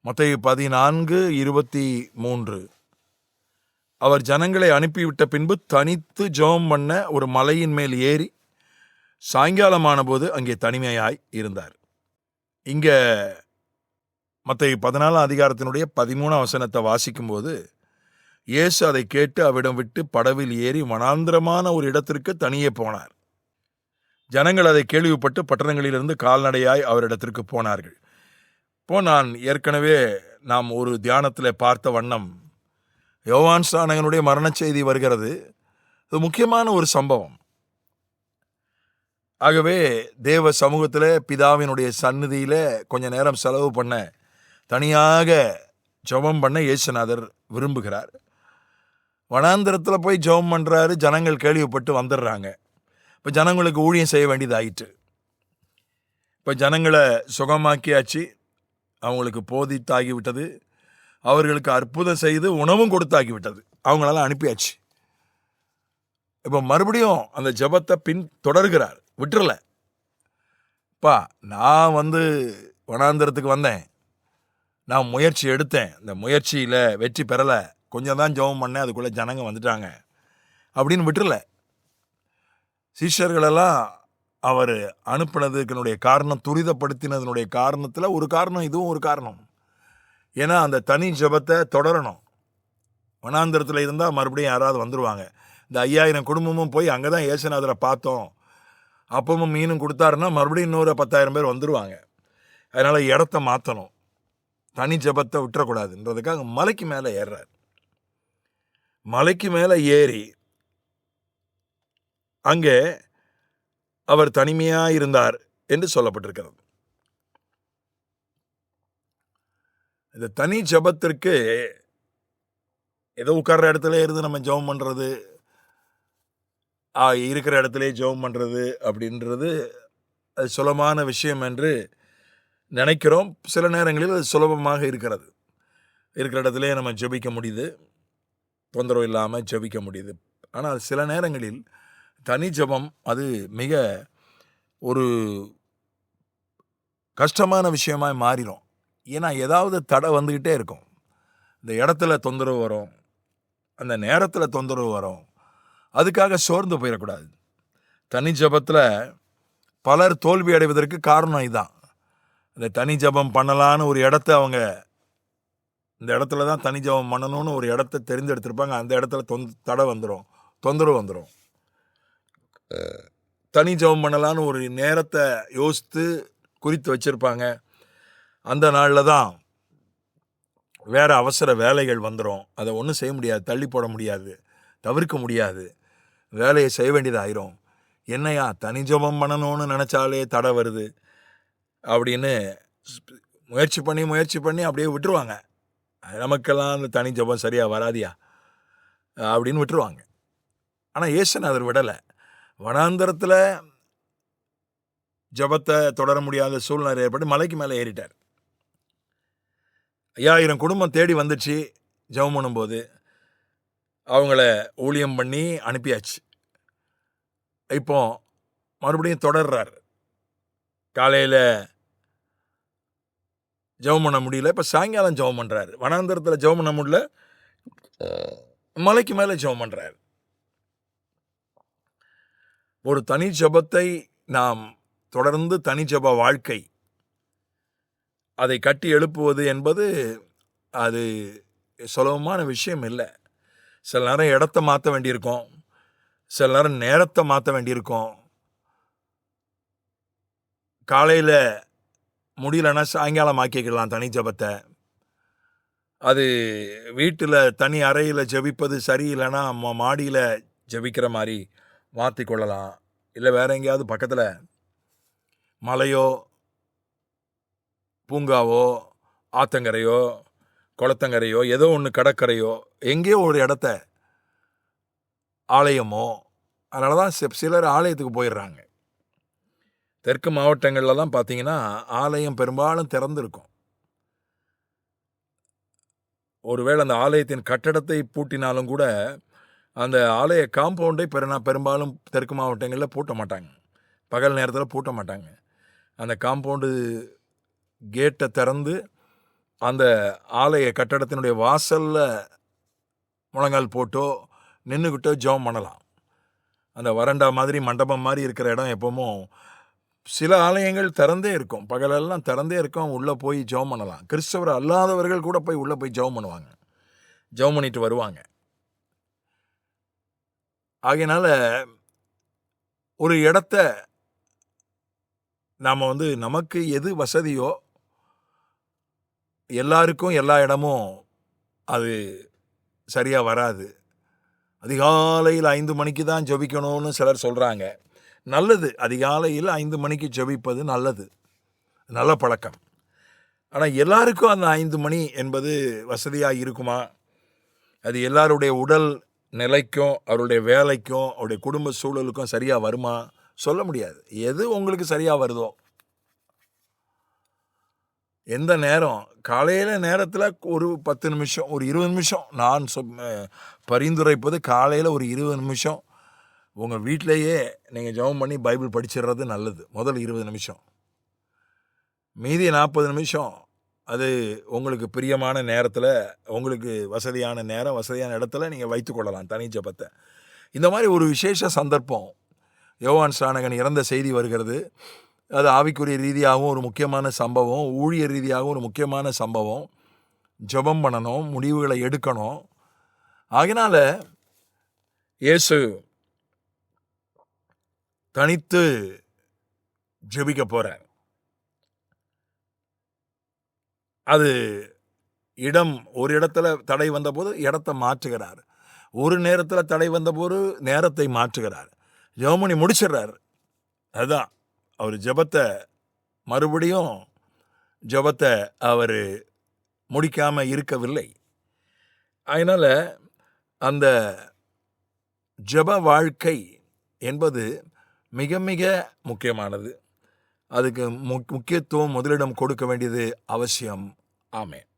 மத்தேயு 14:23. அவர் ஜனங்களை அனுப்பிவிட்ட பின்பு தனித்து ஜெபம் பண்ண ஒரு மலையின் மேல் ஏறி சாயங்காலமான போது அங்கே தனிமையாய் இருந்தார். இங்க மத்தேயு 14:13 வாசிக்கும் போது இயேசு அதை கேட்டு அவிடம் விட்டு படவில் ஏறி வனாந்திரமான ஒரு இடத்திற்கு தனியே போனார். ஜனங்கள் அதை கேள்விப்பட்டு பட்டணங்களிலிருந்து கால்நடையாய் அவரிடத்திற்கு போனார்கள். இப்போ ஏற்கனவே நாம் ஒரு தியானத்தில் பார்த்த வண்ணம் யோவான் ஸ்நானகனுடைய மரண செய்தி வருகிறது. இது முக்கியமான ஒரு சம்பவம். ஆகவே தேவ சமூகத்தில் பிதாவினுடைய சந்நிதியில் கொஞ்ச நேரம் செலவு பண்ண, தனியாக ஜெபம் பண்ண இயேசுநாதர் விரும்புகிறார். வனாந்திரத்தில் போய் ஜெபம் பண்ணுறாரு. ஜனங்கள் கேள்விப்பட்டு வந்துடுறாங்க. இப்போ ஜனங்களுக்கு ஊழியம் செய்ய வேண்டியதாயிற்று. இப்போ ஜனங்களை சுகமாக்கியாச்சு, அவங்களுக்கு போதித்தாகிவிட்டது, அவர்களுக்கு அற்புதம் செய்து உணவும் கொடுத்தாகிவிட்டது, அவங்களெல்லாம் அனுப்பியாச்சு. இப்போ மறுபடியும் அந்த ஜெபத்தை பின் தொடர்கிறார், விட்டுறல. நான் வனாந்திரத்துக்கு வந்தேன், நான் முயற்சி எடுத்தேன், இந்த முயற்சியில் வெற்றி பெறலை, கொஞ்சம் தான் ஜெபம் பண்ணேன், அதுக்குள்ளே ஜனங்க வந்துட்டாங்க அப்படின்னு விட்டுறல. சீஷர்களெல்லாம் அவர் அனுப்பினதுக்குனுடைய காரணம், துரிதப்படுத்தினதுனுடைய காரணத்தில் ஒரு காரணம், இதுவும் ஒரு காரணம். ஏன்னா அந்த தனி ஜெபத்தை தொடரணும். வனாந்திரத்தில் இருந்தால் மறுபடியும் யாராவது வந்துடுவாங்க. இந்த 5000 குடும்பமும் போய் அங்கே தான் இயேசுநாதரை பார்த்தோம், அப்பவும் மீனும் கொடுத்தாருன்னா மறுபடியும் இன்னொரு 10,000 பேர் வந்துடுவாங்க. அதனால் இடத்த மாற்றணும், தனி ஜெபத்தை விட்டுறக்கூடாதுன்றதுக்காக மலைக்கு மேலே ஏறுறார். மலைக்கு மேலே ஏறி அங்கே அவர் தனிமையாக இருந்தார் என்று சொல்லப்பட்டிருக்கிறது. இந்த தனி ஜெபத்திற்கு ஏதோ உட்கார்ற இடத்துல இருந்து நம்ம ஜெபம் பண்ணுறது, இருக்கிற இடத்துல ஜெபம் பண்ணுறது அப்படின்றது அது சுலபமான விஷயம் என்று நினைக்கிறோம். சில நேரங்களில் அது சுலபமாக இருக்கிறது. இருக்கிற இடத்துல நம்ம ஜெபிக்க முடியுது, தொந்தரவு இல்லாமல் ஜெபிக்க முடியுது. ஆனால் சில நேரங்களில் தனி ஜெபம் அது மிக ஒரு கஷ்டமான விஷயமாய் மாறிடும். ஏன்னா ஏதாவது தடை வந்துக்கிட்டே இருக்கும். இந்த இடத்துல தொந்தரவு வரும், அந்த நேரத்தில் தொந்தரவு வரும். அதுக்காக சோர்ந்து போயிடக்கூடாது. தனி ஜெபத்தில் பலர் தோல்வி அடைவதற்கு காரணம் இதுதான். இந்த தனி ஜெபம் பண்ணலான்னு ஒரு இடத்த அவங்க, இந்த இடத்துல தான் தனி ஜெபம் பண்ணணும்னு ஒரு இடத்த தெரிந்தெடுத்திருப்பாங்க. அந்த இடத்துல தடை வந்துடும், தொந்தரவு வந்துடும். தனி ஜெபம் பண்ணலான்னு ஒரு நேரத்தை யோசித்து குறித்து வச்சுருப்பாங்க. அந்த நாளில் தான் வேறு அவசர வேலைகள் வந்துடும். அதை ஒன்றும் செய்ய முடியாது, தள்ளி போட முடியாது, தவிர்க்க முடியாது, வேலையை செய்ய வேண்டியதாயிரும். என்னையா தனி ஜெபம் பண்ணணும்னு நினச்சாலே தடை வருது அப்படின்னு முயற்சி பண்ணி அப்படியே விட்டுருவாங்க. நமக்கெல்லாம் அந்த தனி ஜெபம் சரியாக வராதியா அப்படின்னு விட்டுருவாங்க. ஆனால் இயேசுநாதர் விடலை. வனாந்தரத்தில் ஜெபத்தை தொடர முடியாத சூழ்நிலை ஏற்பட்டு மலைக்கு மேலே ஏறிட்டார். 5000 குடும்பம் தேடி வந்துச்சு. ஜெபம் பண்ணும்போது அவங்கள ஊழியம் பண்ணி அனுப்பியாச்சு. இப்போ மறுபடியும் தொடர்றார். காலையில் ஜெபம் பண்ண முடியல, இப்போ சாயங்காலம் ஜெபம் பண்ணுறாரு. வனாந்தரத்தில் ஜெபம் பண்ண முடியல, மலைக்கு மேலே ஜெபம் பண்ணுறாரு. ஒரு தனி ஜெபத்தை நாம் தொடர்ந்து, தனி ஜெப வாழ்க்கை அதை கட்டி எழுப்புவது என்பது அது சுலபமான விஷயம் இல்லை. சில நேரம் இடத்த மாற்ற வேண்டியிருக்கும், சில நேரம் நேரத்தை மாற்ற வேண்டியிருக்கும். காலையில் முடியலன்னா சாயங்காலம் ஆக்கிக்கலாம் தனி ஜெபத்தை. அது வீட்டில் தனி அறையில் ஜெபிப்பது சரியில்லைன்னா மாடியில் ஜெபிக்கிற மாதிரி மாற்றிக்கொள்ளலாம். இல்லை வேற எங்கேயாவது பக்கத்தில் மலையோ பூங்காவோ ஆத்தங்கரையோ குளத்தங்கரையோ ஏதோ ஒன்று, கடற்கரையோ எங்கேயோ ஒரு இடத்த, ஆலயமோ. அதனால தான் சிலர் ஆலயத்துக்கு போயிடுறாங்க. தெற்கு மாவட்டங்கள்லாம் பார்த்தீங்கன்னா ஆலயம் பெரும்பாலும் திறந்துருக்கும். ஒருவேளை அந்த ஆலயத்தின் கட்டடத்தை பூட்டினாலும் கூட அந்த ஆலய காம்பவுண்டை பெரும்பாலும் தெற்கு மாவட்டங்களில் பூட்ட மாட்டாங்க, பகல் நேரத்தில் பூட்ட மாட்டாங்க. அந்த காம்பவுண்டு கேட்டை திறந்து அந்த ஆலய கட்டடத்தினுடைய வாசல்ல முழங்கால் போட்டோ நின்றுக்கிட்டோ ஜெபம் பண்ணலாம். அந்த வரண்டா மாதிரி மண்டபம் மாதிரி இருக்கிற இடம் எப்பவும் சில ஆலயங்கள் திறந்தே இருக்கும், பகலெல்லாம் திறந்தே இருக்கும், உள்ளே போய் ஜெபம் பண்ணலாம். கிறிஸ்தவர் அல்லாதவர்கள் கூட போய் உள்ளே போய் ஜெபம் பண்ணுவாங்க, ஜெபம் பண்ணிட்டு வருவாங்க. ஆகையினால ஒரு இடத்த நாம் நமக்கு எது வசதியோ, எல்லாருக்கும் எல்லா இடமும் அது சரியாக வராது. அதிகாலையில் 5 மணிக்கு தான் ஜெபிக்கணும்னு சிலர் சொல்கிறாங்க. நல்லது, அதிகாலையில் 5 மணிக்கு ஜெபிப்பது நல்லது, நல்ல பழக்கம். ஆனால் எல்லாருக்கும் அந்த 5 மணி என்பது வசதியாக இருக்குமா? அது எல்லாருடைய உடல் நிலைக்கும் அவருடைய வேலைக்கும் அவருடைய குடும்ப சூழலுக்கும் சரியாக வருமா? சொல்ல முடியாது. எது உங்களுக்கு சரியாக வருதோ, எந்த நேரம், காலையில் நேரத்தில் ஒரு 10 நிமிஷம், ஒரு 20 நிமிஷம், நான் பரிந்துரைப்பது காலையில் ஒரு 20 நிமிஷம் உங்கள் வீட்டிலேயே நீங்கள் ஜெபம் பண்ணி பைபிள் படிச்சிடுறது நல்லது. முதல் 20 நிமிஷம், மீதி 40 நிமிஷம் அது உங்களுக்கு பிரியமான நேரத்தில், உங்களுக்கு வசதியான நேரம், வசதியான இடத்துல நீங்கள் வைத்துக்கொள்ளலாம் தனி ஜெபத்தை. இந்த மாதிரி ஒரு விசேஷ சந்தர்ப்பம், யோவான் ஸ்நானகன் இறந்த செய்தி வருகிறது. அது ஆவிக்குரிய ரீதியாகவும் ஒரு முக்கியமான சம்பவம், ஊழிய ரீதியாகவும் ஒரு முக்கியமான சம்பவம். ஜெபம் பண்ணணும், முடிவுகளை எடுக்கணும். ஆகினால இயேசு தனித்து ஜெபிக்க போறார். அது இடம், ஒரு இடத்துல தடை வந்தபோது இடத்தை மாற்றுகிறார், ஒரு நேரத்தில் தடை வந்தபோது நேரத்தை மாற்றுகிறார், ஜெபம் பண்ணி முடிச்சிடுறார். அதுதான் அவர் ஜெபத்தை மறுபடியும் ஜெபத்தை அவர் முடிக்காமல் இருக்கவில்லை. அதனால் அந்த ஜெப வாழ்க்கை என்பது மிக மிக முக்கியமானது. அதுக்கு முக்கியத்துவம் முதலிடம் கொடுக்க வேண்டியது அவசியம். ஆமென்.